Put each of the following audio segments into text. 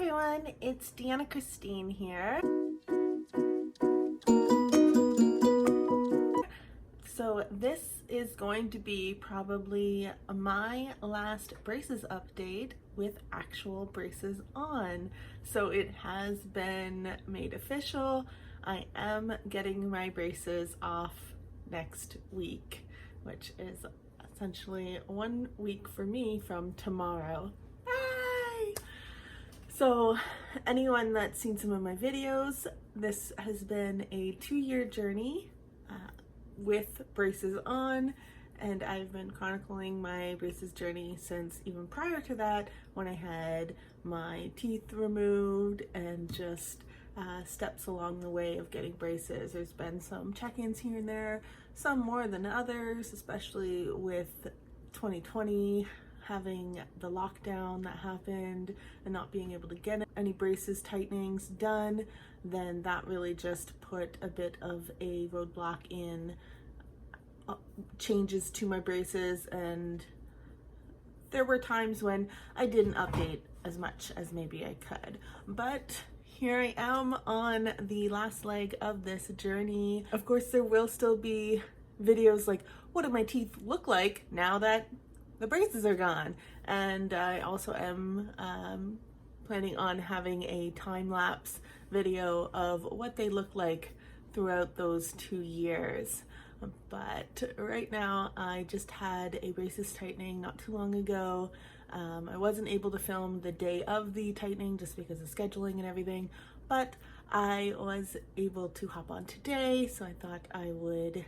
everyone, it's Deanna Christine here. So this is going to be probably my last braces update with actual braces on. So it has been made official. I am getting my braces off next week, which is essentially 1 week for me from tomorrow. Bye! So anyone that's seen some of my videos, this has been a 2-year journey with braces on, and I've been chronicling my braces journey since even prior to that, when I had my teeth removed and just steps along the way of getting braces. There's been some check-ins here and there, some more than others, especially with 2020 having the lockdown that happened and not being able to get any braces tightenings done. Then that really just put a bit of a roadblock in changes to my braces, and there were times when I didn't update as much as maybe I could. But here I am on the last leg of this journey. Of course, there will still be videos like, what do my teeth look like now that the braces are gone? And I also am planning on having a time-lapse video of what they look like throughout those 2 years. But right now, I just had a braces tightening not too long ago. I wasn't able to film the day of the tightening just because of scheduling and everything, but I was able to hop on today, so I thought I would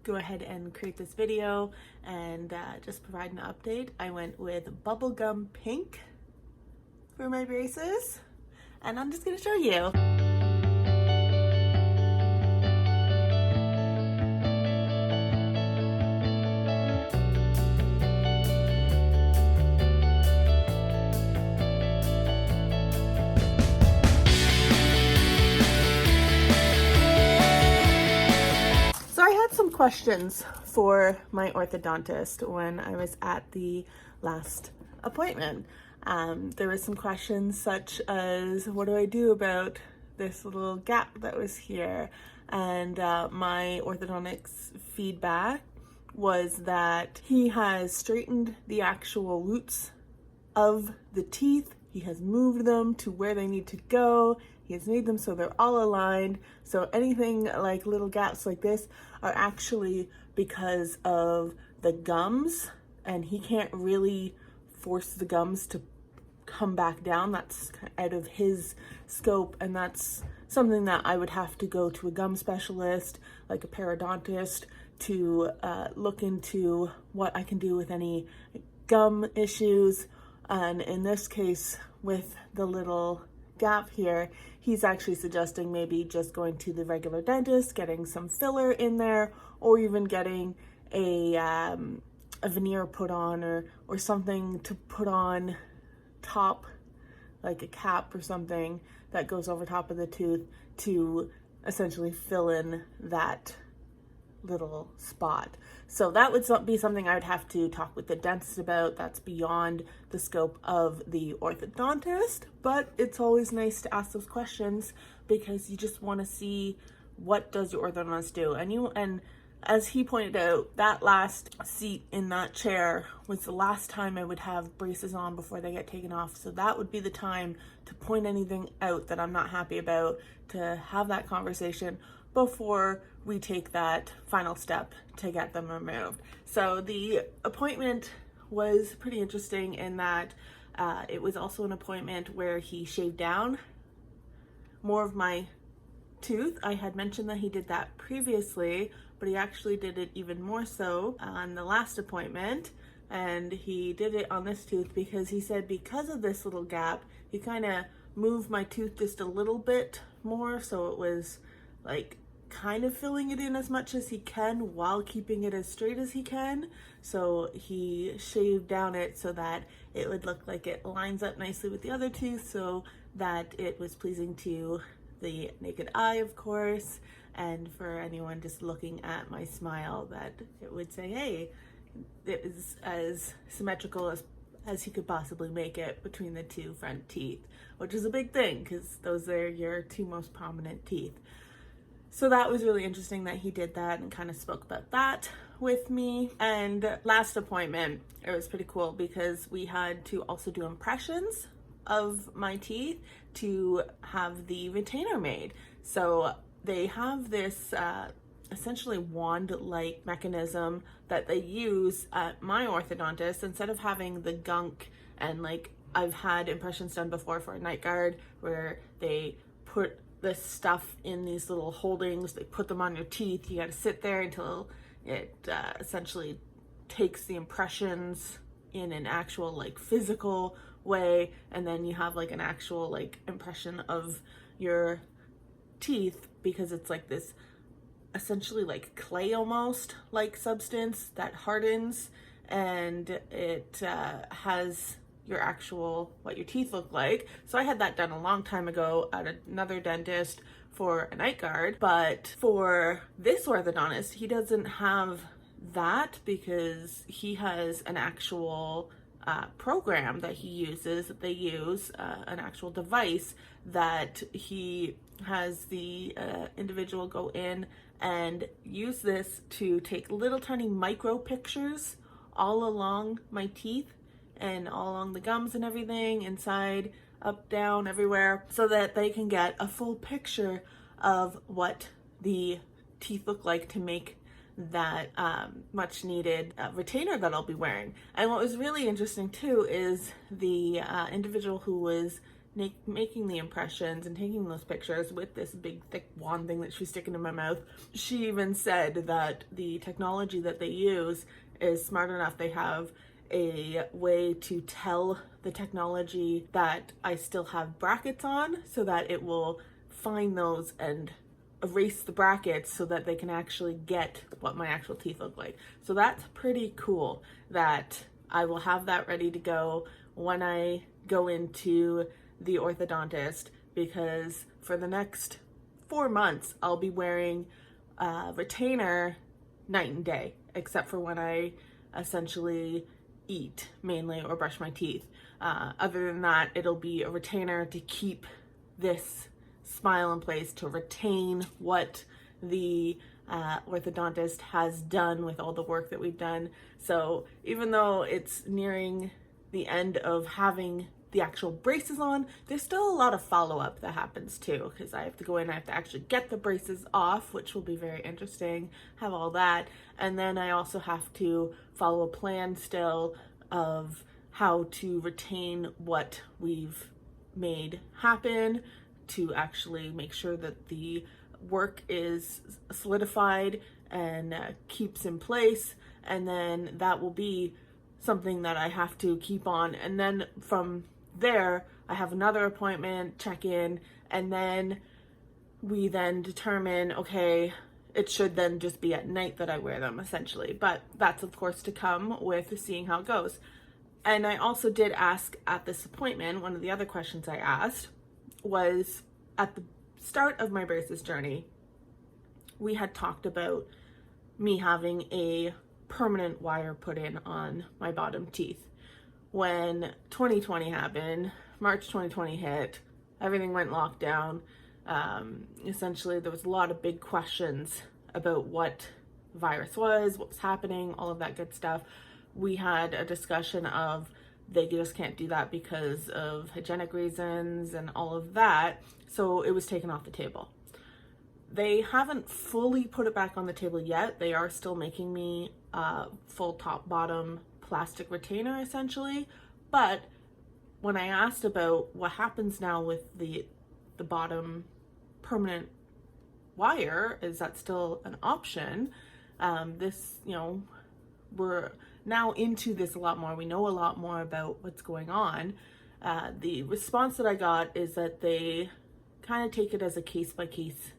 go ahead and create this video and just provide an update. I went with bubblegum pink for my braces, and I'm just gonna show you. Some questions for my orthodontist when I was at the last appointment. There were some questions such as, what do I do about this little gap that was here? And my orthodontic's feedback was that he has straightened the actual roots of the teeth. He has moved them to where they need to go. He has made them so they're all aligned. So anything like little gaps like this are actually because of the gums, and he can't really force the gums to come back down. That's out of his scope, and that's something that I would have to go to a gum specialist, like a periodontist, to look into what I can do with any gum issues. And in this case, with the little gap here, he's actually suggesting maybe just going to the regular dentist, getting some filler in there, or even getting a veneer put on, or something to put on top, like a cap or something that goes over top of the tooth to essentially fill in that little spot. So that would be something I would have to talk with the dentist about. That's beyond the scope of the orthodontist, but it's always nice to ask those questions because you just want to see, what does your orthodontist do? And as he pointed out, that last seat in that chair was the last time I would have braces on before they get taken off. So that would be the time to point anything out that I'm not happy about, to have that conversation before we take that final step to get them removed. So the appointment was pretty interesting in that it was also an appointment where he shaved down more of my tooth. I had mentioned that he did that previously, but he actually did it even more so on the last appointment. And he did it on this tooth because he said because of this little gap, he kind of moved my tooth just a little bit more, so it was like kind of filling it in as much as he can while keeping it as straight as he can. So he shaved down it so that it would look like it lines up nicely with the other tooth, so that it was pleasing to the naked eye, of course, and for anyone just looking at my smile, that it would say, hey, it is as symmetrical as he could possibly make it between the two front teeth, which is a big thing because those are your two most prominent teeth. So that was really interesting that he did that and kind of spoke about that with me. And last appointment, it was pretty cool because we had to also do impressions of my teeth to have the retainer made. So they have this essentially wand-like mechanism that they use at my orthodontist. Instead of having the gunk and like I've had impressions done before for a night guard where they put this stuff in these little holdings, they put them on your teeth, you got to sit there until it essentially takes the impressions in an actual like physical way, and then you have like an actual like impression of your teeth, because it's like this essentially like clay almost like substance that hardens, and it has your actual what your teeth look like. So I had that done a long time ago at another dentist for a night guard, but for this orthodontist he doesn't have that because he has an actual program that he uses, that they use, an actual device that he has the individual go in and use this to take little tiny micro pictures all along my teeth and all along the gums and everything, inside, up, down, everywhere, so that they can get a full picture of what the teeth look like to make that much needed retainer that I'll be wearing. And what was really interesting too is the individual who was making the impressions and taking those pictures with this big thick wand thing that she's sticking in my mouth. She even said that the technology that they use is smart enough. They have a way to tell the technology that I still have brackets on, so that it will find those and erase the brackets so that they can actually get what my actual teeth look like. So that's pretty cool that I will have that ready to go when I go into the orthodontist, because for the next 4 months I'll be wearing retainer night and day, except for when I essentially eat mainly or brush my teeth. Other than that, it'll be a retainer to keep this smile in place, to retain what the orthodontist has done with all the work that we've done. So even though it's nearing the end of having the actual braces on, there's still a lot of follow-up that happens too, because I have to go in, I have to actually get the braces off, which will be very interesting, have all that, and then I also have to follow a plan still of how to retain what we've made happen, to actually make sure that the work is solidified and keeps in place, and then that will be something that I have to keep on. And then from there I have another appointment, check in, and then we then determine, okay, it should then just be at night that I wear them essentially, but that's of course to come with seeing how it goes. And I also did ask at this appointment, one of the other questions I asked was, at the start of my braces journey, we had talked about me having a permanent wire put in on my bottom teeth. When 2020 happened, March 2020 hit, everything went lockdown. Essentially, there was a lot of big questions about what the virus was, what was happening, all of that good stuff. We had a discussion of they just can't do that because of hygienic reasons and all of that. So it was taken off the table. They haven't fully put it back on the table yet. They are still making me full top bottom plastic retainer essentially. But when I asked about what happens now with the bottom permanent wire, is that still an option? We're now into this a lot more. We know a lot more about what's going on. The response that I got is that they kind of take it as a case-by-case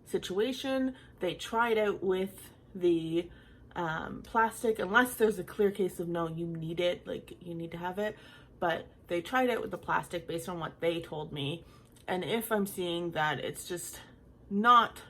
situation. They try it out with the plastic, unless there's a clear case of no, you need it, like you need to have it. But they tried it with the plastic based on what they told me. And if I'm seeing that it's just not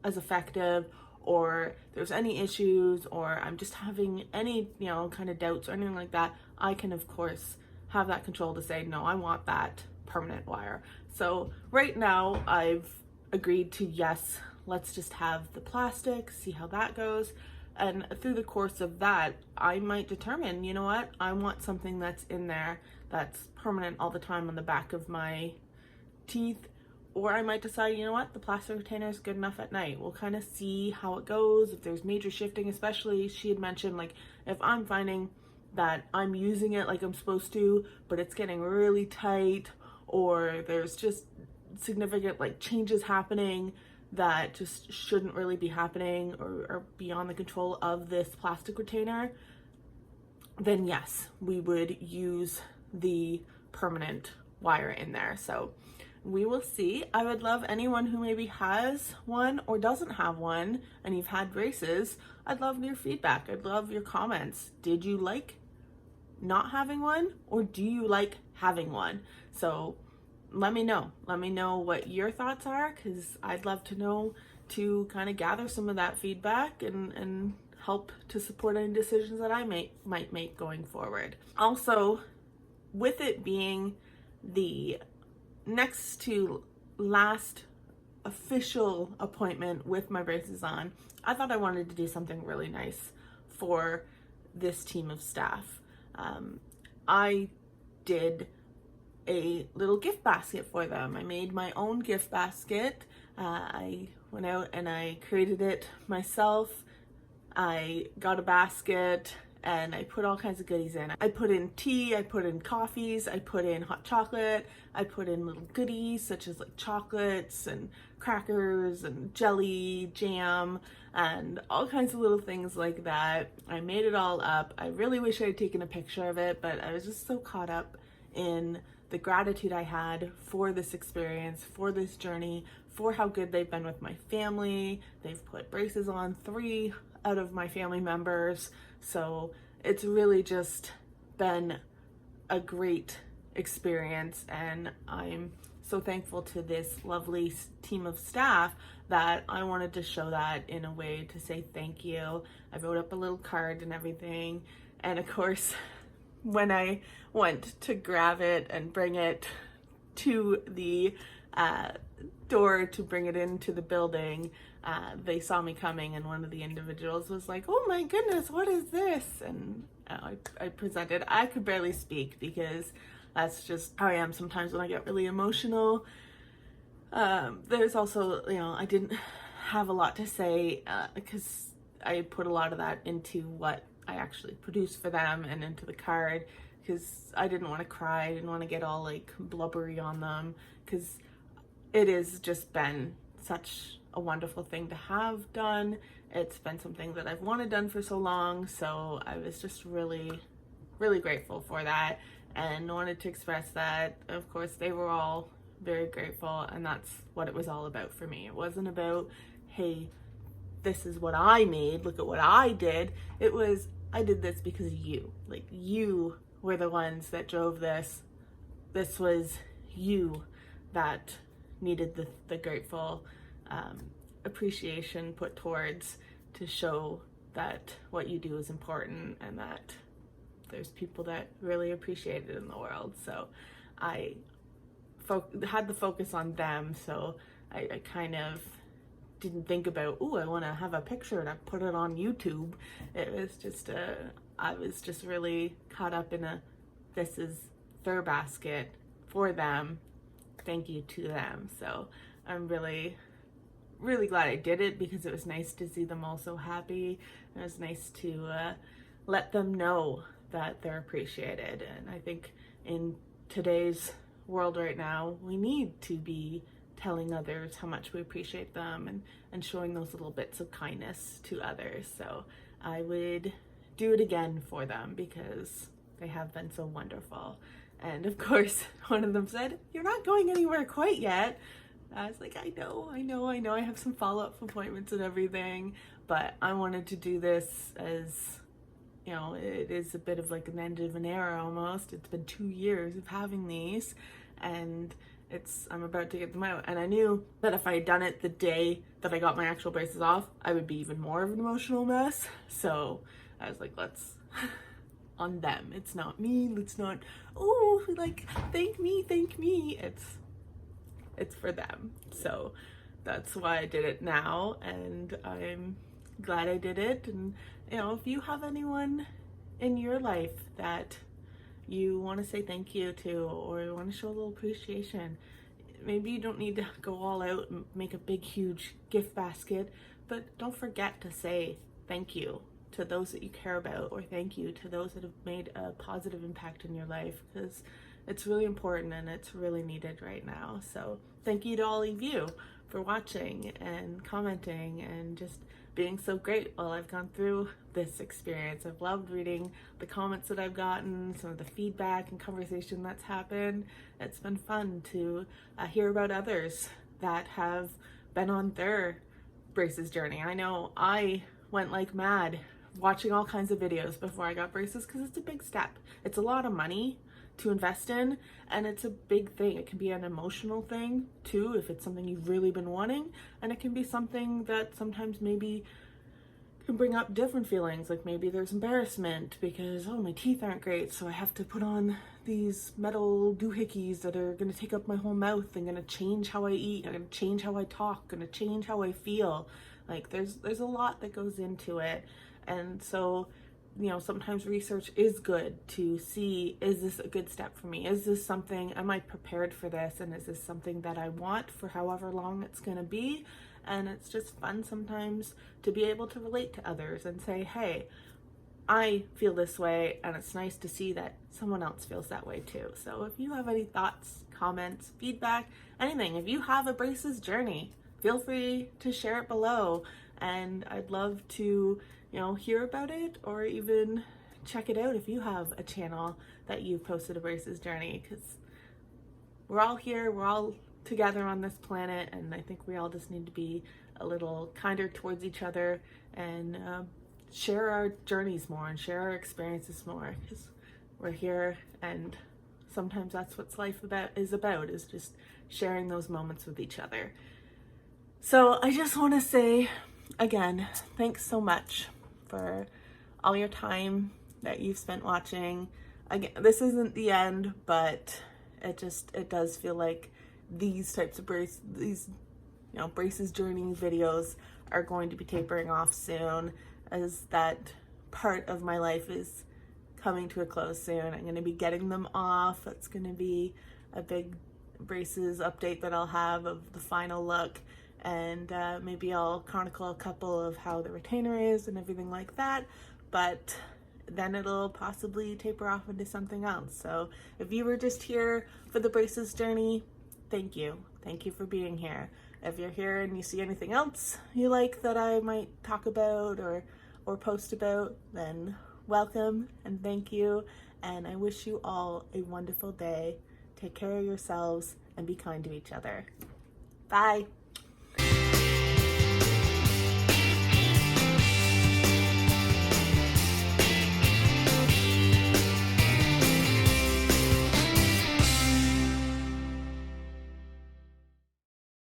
as effective, or there's any issues, or I'm just having any, kind of doubts or anything like that, I can of course have that control to say, no, I want that permanent wire. So right now I've agreed to, yes, let's just have the plastic, see how that goes. And through the course of that, I might determine, you know what, I want something that's in there that's permanent all the time on the back of my teeth. Or I might decide, you know what, the plastic retainer is good enough at night. We'll kind of see how it goes, if there's major shifting, especially she had mentioned, like, if I'm finding that I'm using it like I'm supposed to, but it's getting really tight, or there's just significant like changes happening that just shouldn't really be happening, or beyond the control of this plastic retainer, then yes, we would use the permanent wire in there. So we will see. I would love anyone who maybe has one or doesn't have one and you've had braces, I'd love your feedback. I'd love your comments. Did you like not having one, or do you like having one? So let me know what your thoughts are, because I'd love to know, to kind of gather some of that feedback and help to support any decisions that I might make going forward. Also, with it being the next to last official appointment with my braces on, I thought I wanted to do something really nice for this team of staff. I did a little gift basket for them. I made my own gift basket. I went out and I created it myself. I got a basket and I put all kinds of goodies in. I put in tea, I put in coffees, I put in hot chocolate, I put in little goodies such as like chocolates and crackers and jelly, jam, and all kinds of little things like that. I made it all up. I really wish I had taken a picture of it, but I was just so caught up in the gratitude I had for this experience, for this journey, for how good they've been with my family. They've put braces on 3 out of my family members. So it's really just been a great experience, and I'm so thankful to this lovely team of staff that I wanted to show that in a way to say thank you. I wrote up a little card and everything, and of course when I went to grab it and bring it to the door to bring it into the building, they saw me coming, and one of the individuals was like, "Oh my goodness, what is this?" And I presented. I could barely speak because that's just how I am sometimes when I get really emotional. There's also, I didn't have a lot to say because I put a lot of that into what I actually produced for them and into the card, because I didn't want to cry. I didn't want to get all like blubbery on them, because it has just been such a wonderful thing to have done. It's been something that I've wanted done for so long, so I was just really, really grateful for that and wanted to express that. Of course, they were all very grateful, and that's what it was all about for me. It wasn't about, hey, this is what I made, look at what I did. It was, I did this because of you. Like, you were the ones that drove this. This was you that needed the grateful appreciation put towards, to show that what you do is important and that there's people that really appreciate it in the world. So I had the focus on them, so I kind of didn't think about, oh, I want to have a picture and I put it on YouTube. It was just I was just really caught up in this is their basket for them, thank you to them. So I'm really, really glad I did it, because it was nice to see them all so happy. It was nice to let them know that they're appreciated. And I think in today's world right now, we need to be telling others how much we appreciate them and showing those little bits of kindness to others. So I would do it again for them, because they have been so wonderful. And of course, one of them said, "You're not going anywhere quite yet." I was like, I know. I have some follow-up appointments and everything, but I wanted to do this as, it is a bit of like an end of an era almost. It's been 2 years of having these, and I'm about to get them out. And I knew that if I had done it the day that I got my actual braces off, I would be even more of an emotional mess. So I was like, let's on them. It's not me. It's not, oh, like, thank me. It's for them. So that's why I did it now, and I'm glad I did it. And you know, if you have anyone in your life that you want to say thank you to, or you want to show a little appreciation, maybe you don't need to go all out and make a big huge gift basket, but don't forget to say thank you to those that you care about, or thank you to those that have made a positive impact in your life, because it's really important and it's really needed right now. So thank you to all of you for watching and commenting and just being so great while I've gone through this experience. I've loved reading the comments that I've gotten, some of the feedback and conversation that's happened. It's been fun to hear about others that have been on their braces journey. I know I went like mad watching all kinds of videos before I got braces, because it's a big step. It's a lot of money to invest in, and it's a big thing. It can be an emotional thing too, if it's something you've really been wanting, and it can be something that sometimes maybe can bring up different feelings, like maybe there's embarrassment because, oh, my teeth aren't great, so I have to put on these metal doohickeys that are going to take up my whole mouth and going to change how I eat, going to change how I talk, going to change how I feel. Like there's a lot that goes into it. And so, you know, sometimes research is good to see, is this a good step for me? Is this something, am I prepared for this? And is this something that I want for however long it's going to be? And it's just fun sometimes to be able to relate to others and say, hey, I feel this way, and it's nice to see that someone else feels that way too. So if you have any thoughts, comments, feedback, anything, if you have a braces journey, feel free to share it below. And I'd love to, you know, hear about it, or even check it out if you have a channel that you've posted a braces journey, because we're all here, we're all together on this planet, and I think we all just need to be a little kinder towards each other and share our journeys more and share our experiences more, because we're here, and sometimes that's what life is just sharing those moments with each other. So I just want to say again, thanks so much for all your time that you've spent watching. Again, this isn't the end, but it does feel like these types of braces journey videos are going to be tapering off soon, as that part of my life is coming to a close soon. I'm going to be getting them off. It's going to be a big braces update that I'll have of the final look, and maybe I'll chronicle a couple of how the retainer is and everything like that, but then it'll possibly taper off into something else. So if you were just here for the braces journey, thank you for being here. If you're here and you see anything else you like that I might talk about or post about, then welcome and thank you, and I wish you all a wonderful day. Take care of yourselves and be kind to each other. Bye.